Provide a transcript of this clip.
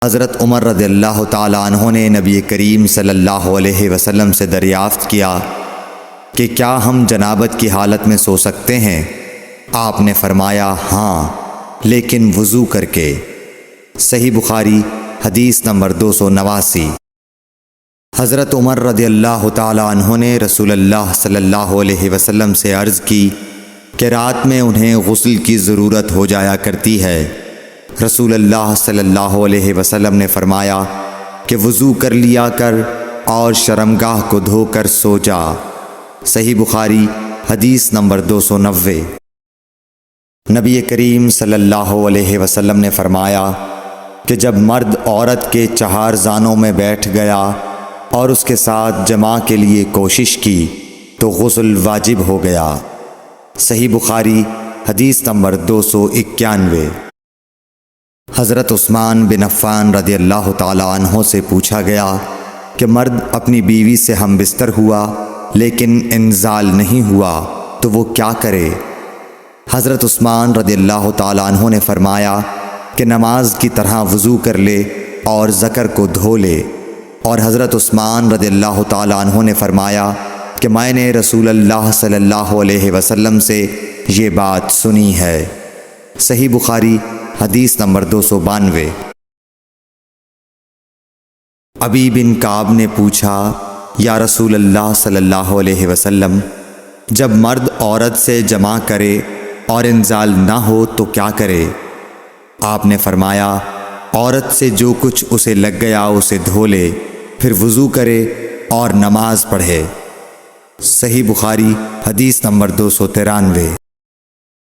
حضرت عمر رضی اللہ تعالیٰ عنہ نے نبی کریم صلی اللہ علیہ وسلم سے دریافت کیا کہ کیا ہم جنابت کی حالت میں سو سکتے ہیں؟ آپ نے فرمایا ہاں، لیکن وضو کر کے۔ صحیح بخاری حدیث نمبر 289۔ حضرت عمر رضی اللہ تعالیٰ عنہ نے رسول اللہ صلی اللہ علیہ وسلم سے عرض کی کہ رات میں انہیں غسل کی ضرورت ہو جایا کرتی ہے۔ رسول اللہ صلی اللہ علیہ وسلم نے فرمایا کہ وضو کر لیا کر اور شرمگاہ کو دھو کر سو جا۔ صحیح بخاری حدیث نمبر 290۔ نبی کریم صلی اللہ علیہ وسلم نے فرمایا کہ جب مرد عورت کے چہار زانوں میں بیٹھ گیا اور اس کے ساتھ جماع کے لیے کوشش کی تو غسل واجب ہو گیا۔ صحیح بخاری حدیث نمبر 291۔ حضرت عثمان بن عفان رضی اللہ تعالیٰ عنہ سے پوچھا گیا کہ مرد اپنی بیوی سے ہم بستر ہوا لیکن انزال نہیں ہوا تو وہ کیا کرے؟ حضرت عثمان رضی اللہ تعالیٰ عنہ نے فرمایا کہ نماز کی طرح وضو کر لے اور ذکر کو دھو لے۔ اور حضرت عثمان رضی اللہ تعالیٰ عنہ نے فرمایا کہ میں نے رسول اللہ صلی اللہ علیہ وسلم سے یہ بات سنی ہے۔ صحیح بخاری حدیث نمبر 292۔ ابی بن کعب نے پوچھا یا رسول اللہ صلی اللہ علیہ وسلم، جب مرد عورت سے جماع کرے اور انزال نہ ہو تو کیا کرے؟ آپ نے فرمایا عورت سے جو کچھ اسے لگ گیا اسے دھو لے، پھر وضو کرے اور نماز پڑھے۔ صحیح بخاری حدیث نمبر 293۔